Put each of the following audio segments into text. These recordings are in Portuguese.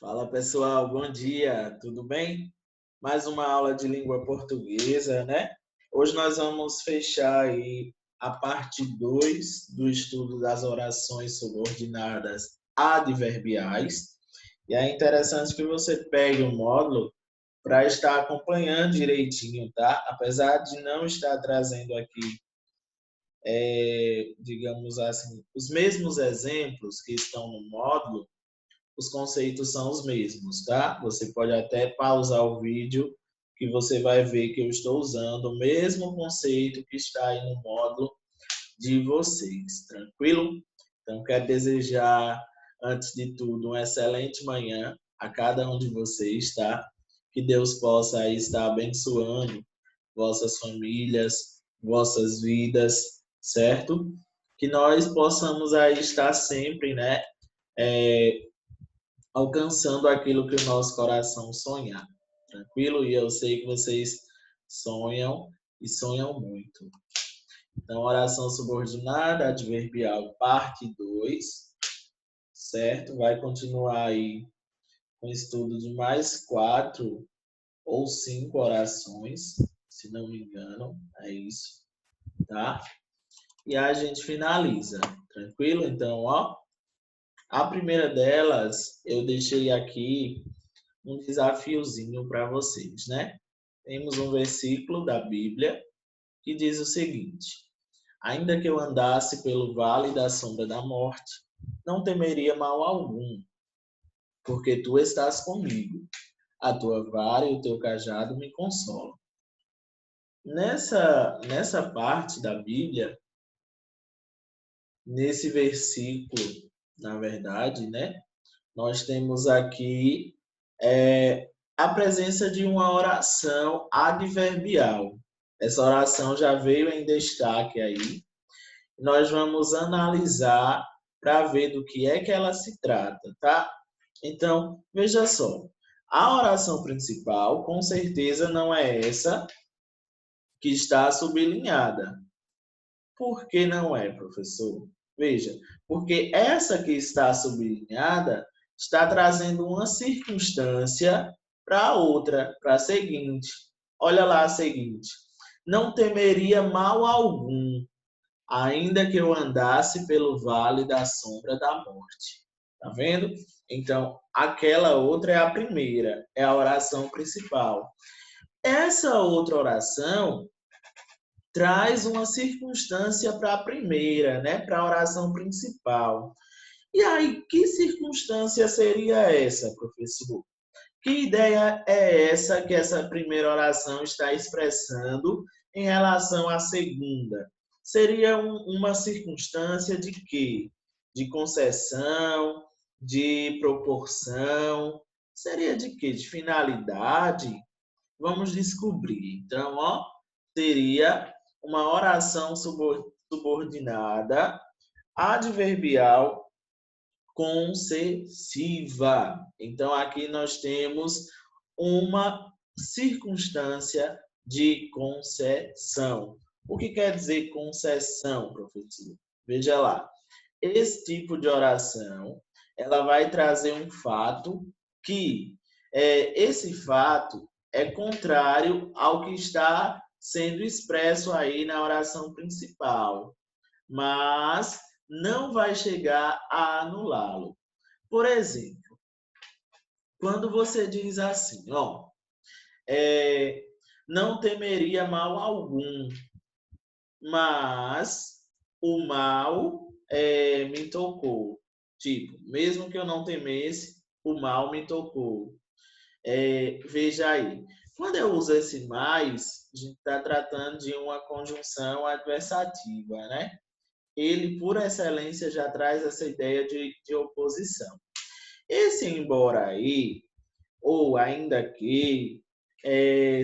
Fala pessoal, bom dia, tudo bem? Mais uma aula de língua portuguesa, né? Hoje nós vamos fechar aí a parte 2 do estudo das orações subordinadas adverbiais. E é interessante que você pegue o módulo para estar acompanhando direitinho, tá? Apesar de não estar trazendo aqui, digamos assim, os mesmos exemplos que estão no módulo, os conceitos são os mesmos, tá? Você pode até pausar o vídeo que você vai ver que eu estou usando o mesmo conceito que está aí no módulo de vocês, tranquilo? Então, quero desejar, antes de tudo, uma excelente manhã a cada um de vocês, tá? Que Deus possa aí estar abençoando vossas famílias, vossas vidas, certo? Que nós possamos aí estar sempre, né? É, alcançando aquilo que o nosso coração sonhar. Tranquilo? E eu sei que vocês sonham e sonham muito. Então, oração subordinada, adverbial, parte 2, certo? Vai continuar aí com o estudo de mais 4 ou 5 orações, se não me engano, é isso, tá? E a gente finaliza, tranquilo? Então, ó, a primeira delas eu deixei aqui um desafiozinho para vocês, né? Temos um versículo da Bíblia que diz o seguinte: ainda que eu andasse pelo vale da sombra da morte, não temeria mal algum, porque tu estás comigo. A tua vara e o teu cajado me consolam. Nessa parte da Bíblia, nesse versículo, na verdade, né? Nós temos aqui a presença de uma oração adverbial. Essa oração já veio em destaque aí. Nós vamos analisar para ver do que é que ela se trata, tá? Então, veja só. A oração principal, com certeza, não é essa que está sublinhada. Por que não é, professor? Veja, porque essa que está sublinhada está trazendo uma circunstância para a outra, para a seguinte. Olha lá a seguinte: não temeria mal algum, ainda que eu andasse pelo vale da sombra da morte. Tá vendo? Então, aquela outra é a primeira, é a oração principal. Essa outra oração traz uma circunstância para a primeira, né? Para a oração principal. E aí, que circunstância seria essa, professor? Que ideia é essa que essa primeira oração está expressando em relação à segunda? Seria uma circunstância de quê? De concessão, de proporção? Seria de quê? De finalidade? Vamos descobrir. Então, ó, seria uma oração subordinada adverbial concessiva. Então, aqui nós temos uma circunstância de concessão. O que quer dizer concessão, professor? Veja lá. Esse tipo de oração, ela vai trazer um fato que esse fato é contrário ao que está sendo expresso aí na oração principal, mas não vai chegar a anulá-lo. Por exemplo, quando você diz assim, ó, não temeria mal algum, mas o mal me tocou. Tipo, mesmo que eu não temesse, o mal me tocou. Veja aí, quando eu uso esse mais, a gente está tratando de uma conjunção adversativa, né? Ele, por excelência, já traz essa ideia de oposição. Esse embora aí, ou ainda que,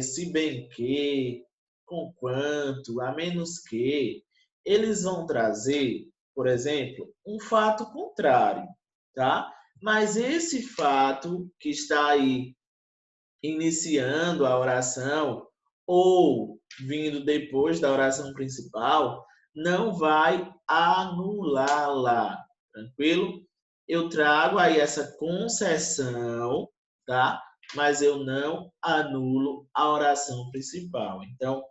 se bem que, conquanto, a menos que, eles vão trazer, por exemplo, um fato contrário, tá? Mas esse fato que está aí iniciando a oração ou vindo depois da oração principal, não vai anulá-la, tranquilo? eu trago aí essa concessão, tá? Mas eu não anulo a oração principal. Então,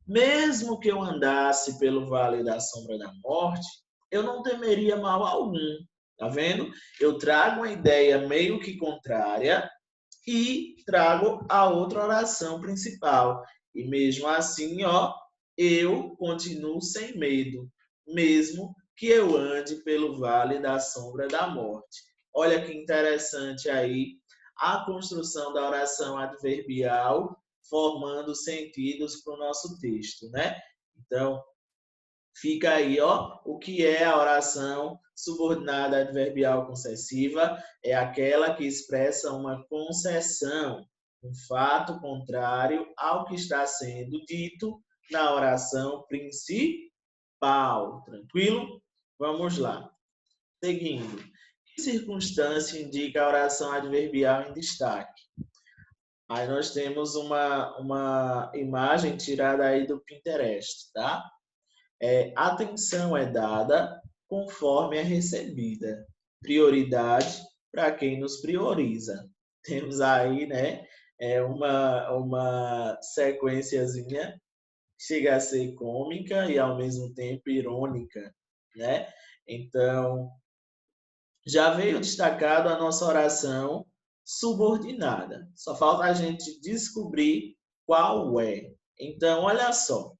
mesmo que eu andasse pelo vale da sombra da morte, eu não temeria mal algum. Tá vendo? Eu trago uma ideia meio que contrária e trago a outra oração principal. E mesmo assim, ó, eu continuo sem medo, mesmo que eu ande pelo vale da sombra da morte. Olha que interessante aí a construção da oração adverbial formando sentidos para o nosso texto, né? Então, fica aí, ó, o que é a oração subordinada adverbial concessiva? É aquela que expressa uma concessão, um fato contrário ao que está sendo dito na oração principal. Tranquilo? Vamos lá. Seguindo. Que circunstância indica a oração adverbial em destaque? Aí nós temos uma imagem tirada aí do Pinterest, tá? Atenção é dada conforme é recebida. Prioridade para quem nos prioriza. Temos aí, né, uma sequenciazinha que chega a ser cômica e ao mesmo tempo irônica, né? Então, já veio destacado a nossa oração subordinada. Só falta a gente descobrir qual é. Então, olha só.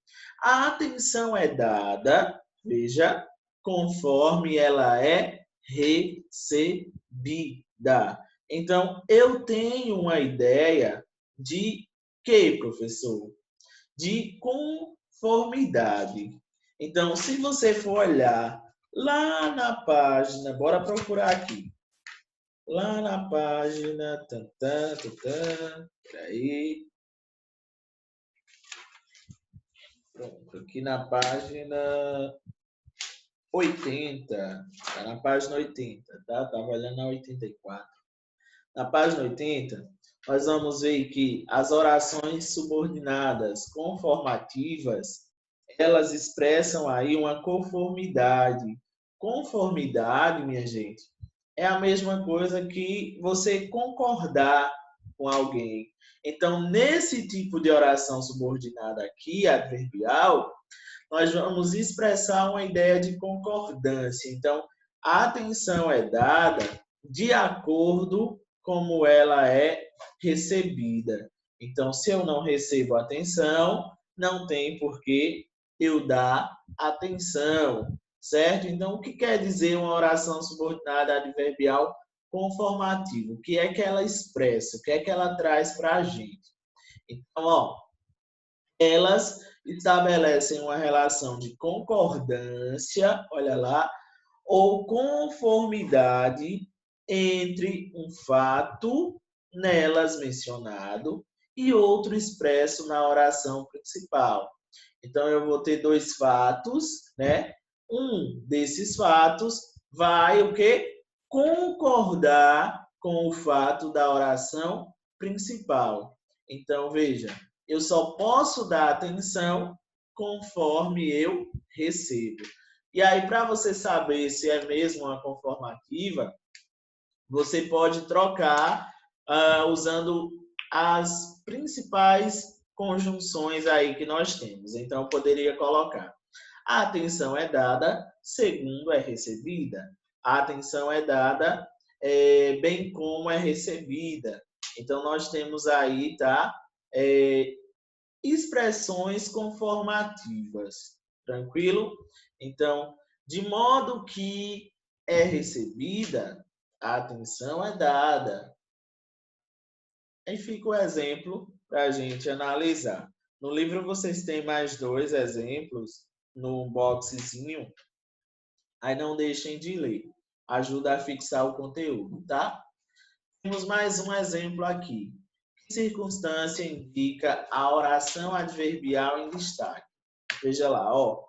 A atenção é dada, veja, conforme ela é recebida. Então, eu tenho uma ideia de que, professor? De conformidade. Então, se você for olhar lá na página, bora procurar aqui. Lá na página, peraí. Pronto, aqui na página 80. Tá na página 80, tá? Tava olhando na 84. Na página 80, nós vamos ver que as orações subordinadas conformativas, elas expressam aí uma conformidade. Conformidade, minha gente, é a mesma coisa que você concordar com alguém. Então, nesse tipo de oração subordinada aqui, adverbial, nós vamos expressar uma ideia de concordância. Então, a atenção é dada de acordo como ela é recebida. Então, se eu não recebo atenção, não tem por que eu dar atenção, certo? Então, o que quer dizer uma oração subordinada adverbial conformativa? O que é que ela expressa? O que é que ela traz para a gente? Então, ó, elas estabelecem uma relação de concordância, olha lá, ou conformidade entre um fato nelas mencionado e outro expresso na oração principal. Então, eu vou ter dois fatos, né? Um desses fatos vai o quê? Concordar com o fato da oração principal. Então, veja, eu só posso dar atenção conforme eu recebo. E aí, para você saber se é mesmo uma conformativa, você pode trocar usando as principais conjunções aí que nós temos. Então, eu poderia colocar: a atenção é dada segundo é recebida. A atenção é dada bem como é recebida. Então, nós temos aí, tá? Expressões conformativas. Tranquilo? Então, de modo que é recebida, a atenção é dada. Aí fica o exemplo para a gente analisar. No livro vocês têm mais dois exemplos no boxezinho. Aí não deixem de ler. Ajuda a fixar o conteúdo, tá? Temos mais um exemplo aqui. Que circunstância indica a oração adverbial em destaque? Veja lá, ó.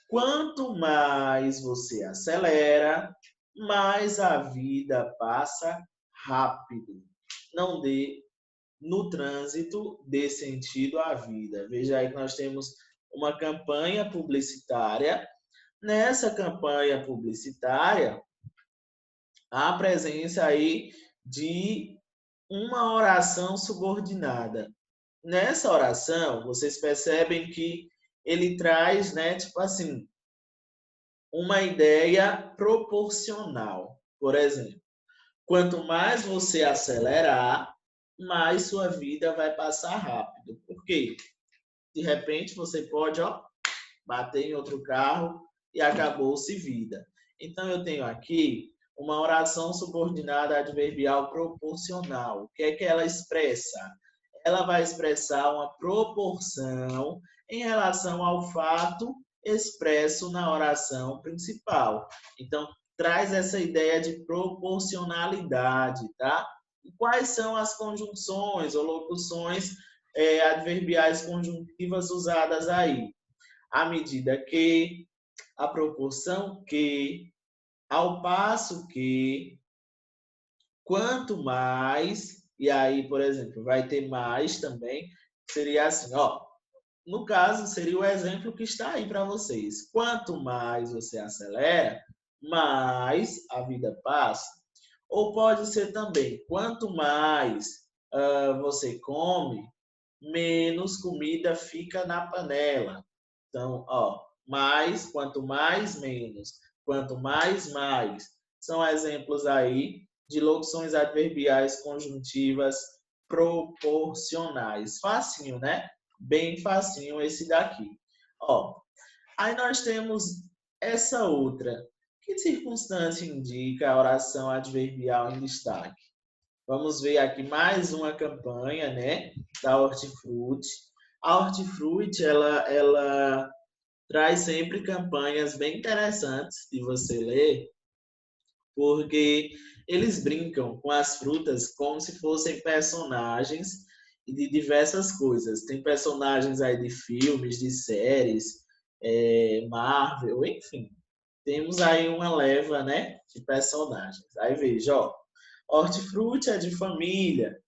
Quanto mais você acelera, mais a vida passa rápido. Não dê no trânsito dê sentido à vida. Veja aí que nós temos uma campanha publicitária. Nessa campanha publicitária, a presença aí de uma oração subordinada. Nessa oração, vocês percebem que ele traz, né, tipo assim, uma ideia proporcional. Por exemplo, quanto mais você acelerar, mais sua vida vai passar rápido. Por quê? De repente você pode, ó, bater em outro carro e acabou-se vida. Então eu tenho aqui uma oração subordinada adverbial proporcional. O que é que ela expressa? Ela vai expressar uma proporção em relação ao fato expresso na oração principal. Então, traz essa ideia de proporcionalidade, tá? E quais são as conjunções ou locuções adverbiais conjuntivas usadas aí? À medida que, a proporção que, ao passo que, quanto mais, e aí, por exemplo, vai ter mais também, seria assim, ó, no caso, seria o exemplo que está aí para vocês. Quanto mais você acelera, mais a vida passa. Ou pode ser também, quanto mais você come, menos comida fica na panela. Então, ó, mais, quanto mais, menos. Quanto mais, mais. São exemplos aí de locuções adverbiais conjuntivas proporcionais. Facinho, né? Bem facinho esse daqui. Ó, aí nós temos essa outra. Que circunstância indica a oração adverbial em destaque? Vamos ver aqui mais uma campanha, né, da Hortifruti. A Hortifruti, ela traz sempre campanhas bem interessantes de você ler, porque eles brincam com as frutas como se fossem personagens de diversas coisas. Tem personagens aí de filmes, de séries, Marvel, enfim. Temos aí uma leva, né, de personagens. Aí veja, ó, hortifruti é de família,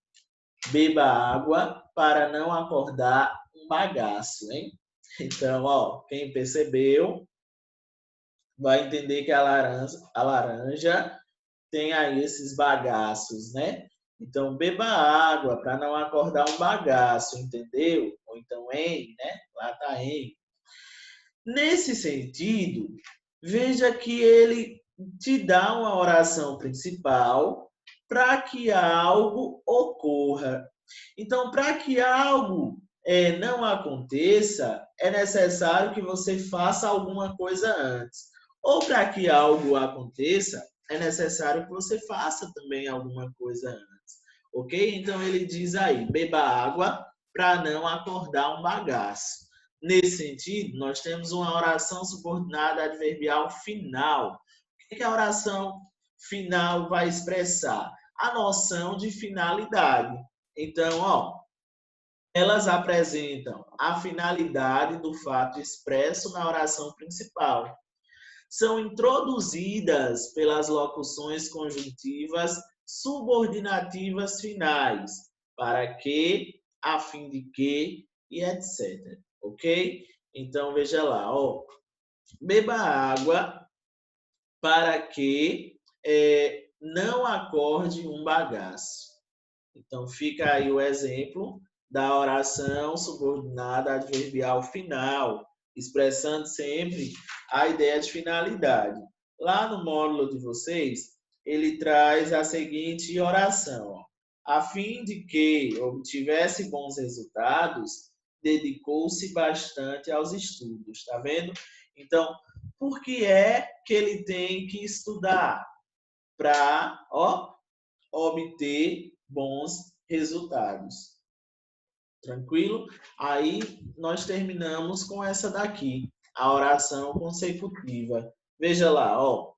beba água para não acordar um bagaço, hein? Então, ó, quem percebeu vai entender que a laranja tem aí esses bagaços, né? Então, beba água para não acordar um bagaço, entendeu? Ou então, em, né? Lá tá em. Nesse sentido, veja que ele te dá uma oração principal para que algo ocorra. Então, para que algo não aconteça, é necessário que você faça alguma coisa antes. Ou para que algo aconteça, é necessário que você faça também alguma coisa antes. Ok? Então, ele diz aí: beba água para não acordar um bagaço. Nesse sentido, nós temos uma oração subordinada adverbial final. O que a oração final vai expressar? A noção de finalidade. Então, ó, elas apresentam a finalidade do fato expresso na oração principal. São introduzidas pelas locuções conjuntivas subordinativas finais, para que, a fim de que e etc. Ok? Então, veja lá, ó, beba água para que não acorde um bagaço. Então, fica aí o exemplo da oração subordinada adverbial final, expressando sempre a ideia de finalidade. Lá no módulo de vocês, ele traz a seguinte oração: ó, a fim de que obtivesse bons resultados, dedicou-se bastante aos estudos, tá vendo? Então, por que é que ele tem que estudar? Para, ó, obter bons resultados. Tranquilo? Aí nós terminamos com essa daqui, a oração consecutiva. Veja lá, ó.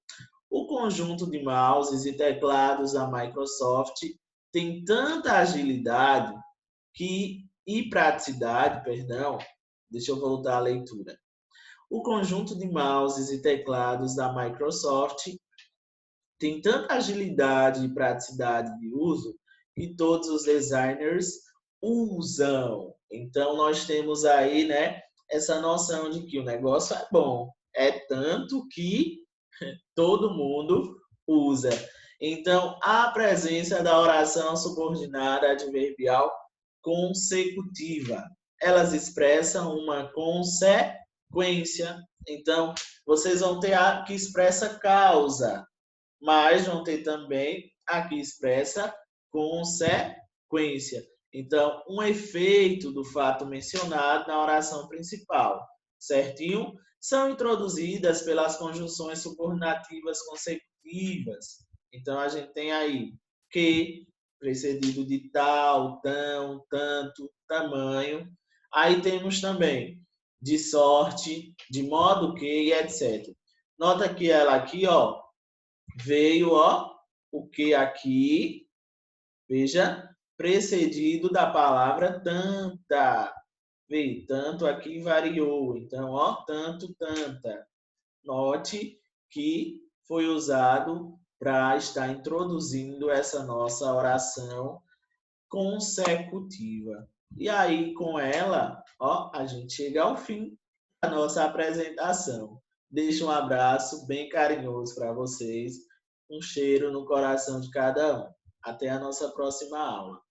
O conjunto de mouses e teclados da Microsoft tem tanta agilidade e praticidade, perdão, deixa eu voltar à leitura. O conjunto de mouses e teclados da Microsoft tem tanta agilidade e praticidade de uso que todos os designers usam. Então, nós temos aí, né, essa noção de que o negócio é bom. É tanto que todo mundo usa. Então, a presença da oração subordinada adverbial consecutiva. Elas expressam uma consequência. Então, vocês vão ter a que expressa causa, mas vão ter também a que expressa consequência. Então, um efeito do fato mencionado na oração principal, certinho? São introduzidas pelas conjunções subordinativas consecutivas. Então, a gente tem aí que, precedido de tal, tão, tanto, tamanho. Aí temos também de sorte, de modo que e etc. Nota que ela aqui, ó, veio, ó, o que aqui, veja, precedido da palavra tanta. Veio, tanto aqui variou. Então, ó, tanto, tanta. Note que foi usado para estar introduzindo essa nossa oração consecutiva. E aí, com ela, ó, a gente chega ao fim da nossa apresentação. Deixo um abraço bem carinhoso para vocês, um cheiro no coração de cada um. Até a nossa próxima aula.